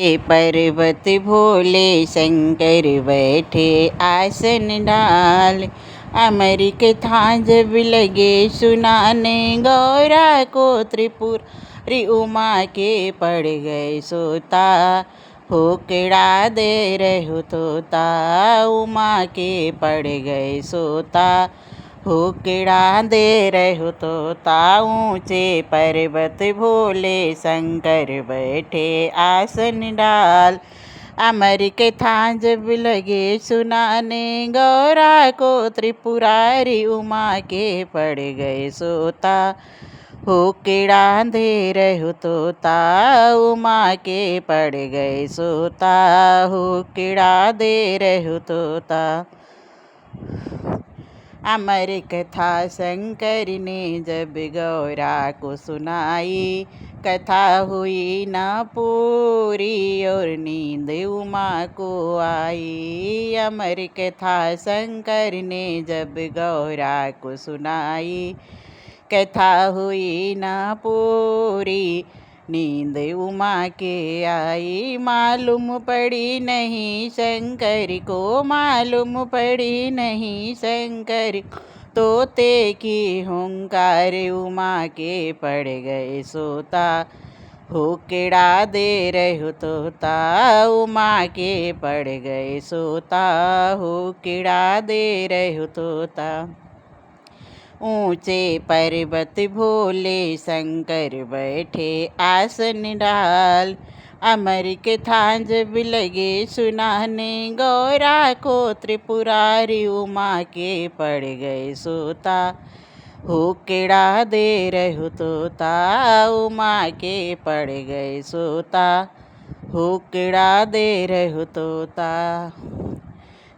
ये पर्वत भोले शंकर बैठे आसन डाल। अमृत था जब लगे सुनाने, गौरा को त्रिपुरी उमा के पड़ गए सोता। होकड़ा दे रहो तोता, उमा के पड़ गए सोता। होकड़ा दे रहो तोता, ऊंचे पर्वत भोले शंकर बैठे आसन डाल। अमर कथा जब लगे सुनाने, गौरा को त्रिपुरारी उमा के पड़ गए सोता। होकड़ा दे रहो तोता, उमा के पड़ गए सोता। होकड़ा दे रहो तोता। अमर कथा शंकर ने जब गौरा को सुनाई, कथा हुई न पूरी और नींद उमा को आई। अमर कथा शंकर ने जब गौरा को सुनाई, कथा हुई न पूरी, नींद उमा के आई। मालूम पड़ी नहीं शंकर को, मालूम पड़ी नहीं शंकर को, तोते की हुंकार उमा के पड़ गए सोता। होकड़ा दे रहो तोता, उमा के पड़ गए सोता। होकड़ा दे रहो तोता। ऊंचे पर्वत भोले शंकर बैठे आसन डाल। अमर कथा जब लगे सुनाने, गौरा को त्रिपुरारी उमा के पड़ गए सोता। होकड़ा दे रहो तोता, उमा के पड़ गए सोता। होकड़ा दे रहो तोता।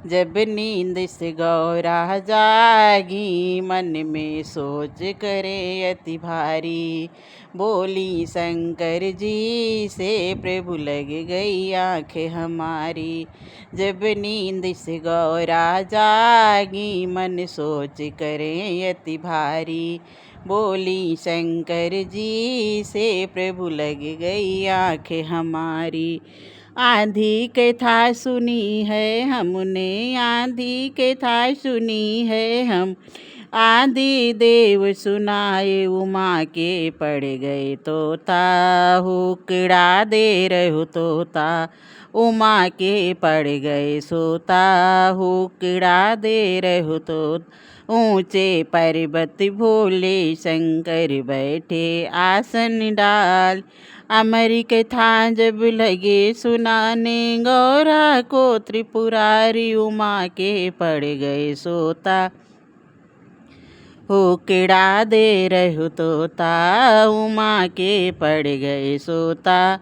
जब नींद से गौरा जागी, मन में सोच करे अति भारी, बोली शंकर जी से प्रभु लग गई आँखें हमारी। जब नींद से गौरा जागी, मन सोच करे अति भारी, बोली शंकर जी से प्रभु लग गई आँखें हमारी। आंधी कथा सुनी है हमने, आंधी कथा सुनी है हम, आदि देव सुनाए उमा के पड़ गए तोता। होकड़ा दे रहो तोता, उमा के पड़ गए सोता। होकड़ा दे रहो तोता। ऊंचे पर्वत भोले शंकर बैठे आसन डाल। अमर कथा जब लगे सुनाने, गौरा को त्रिपुरारी उमा के पड़ गए सोता। होकड़ा दे रहो तोता, उमा के पड़ गए सोता।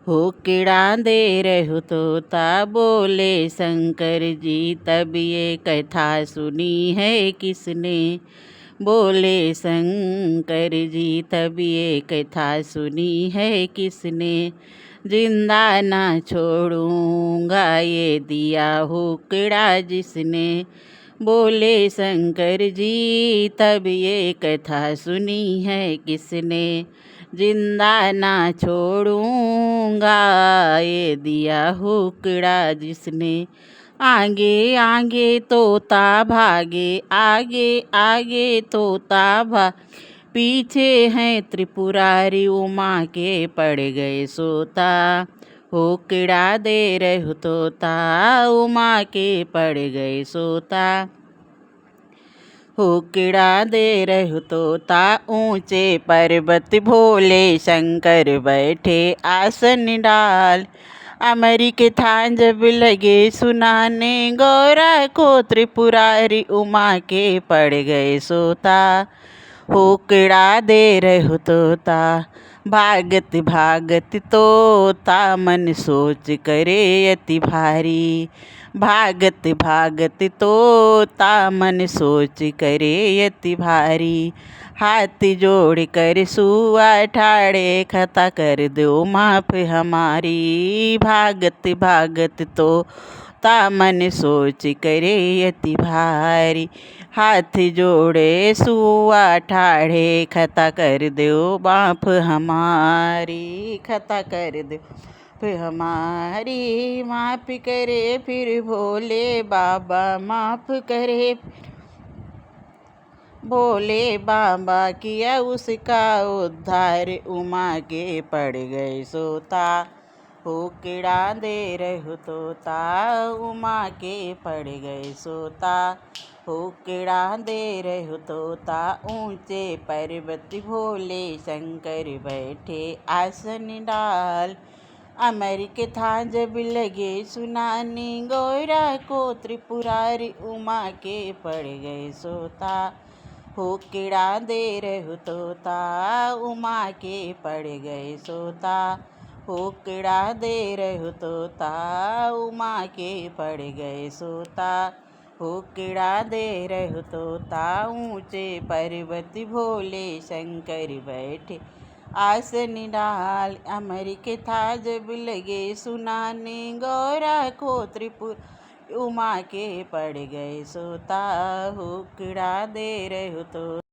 होकड़ा दे रहो तोता। बोले शंकर जी तब ये कथा सुनी है किसने, बोले शंकर जी तब ये कथा सुनी है किसने। जिंदा ना छोड़ूंगा ये दिया होकड़ा जिसने, बोले शंकर जी तब ये कथा सुनी है किसने। जिंदा ना छोड़ूंगा ये दिया होकड़ा जिसने। आगे आगे तोता भागे, आगे आगे तोता भाग, पीछे हैं त्रिपुरारी उमा के पड़ गए सोता। होकड़ा दे रहो तोता, उमा के पड़ गए सोता। होकड़ा दे रहो तोता। ऊंचे पर्वत भोले शंकर बैठे आसन डाल। अमर कथा जब लगे सुनाने, गौरा को त्रिपुरारी उमा के पड़ गए सोता। होकड़ा दे रहो तोता। भागत भागत तोता मन सोच करे अति भारी, भागत भागत तोता मन सोच करे अति भारी। हाथ जोड़ कर सुआ ठाड़े, खता कर दो माफ हमारी। भागत भागत तोता मन सोच करे अति भारी। हाथ जोड़े सुआ ठाड़े, खता कर दो माफ हमारी। खता कर दो हमारी, माफ करे फिर भोले बाबा, माफ करे भोले बाबा। किया उसका उद्धार, उमा के पड़ गए सोता, हुक्कड़ा दे रहो तोता, उमा के पड़ गए सोता, हुक्कड़ा दे रहो तोता। ऊंचे पर्वत भोले शंकर बैठे आसन डाल, अमर कथा जब लगे सुनाने, गौरा को त्रिपुरारी, उमा के पड़ गए सोता, हुक्कड़ा दे रहो तोता, उमा के पड़ गए सोता, हुक्कड़ा दे रहो तोता, उमा के पड़ गए सोता, हुक्कड़ा दे रहो तोता। ऊंचे पर्वत भोले शंकर बैठे आसन डाल, अमर कथा जब लगे सुनाने, गौरा को त्रिपुर, उमा के पड़ गए सोता, हुक्कड़ा दे रहो तो।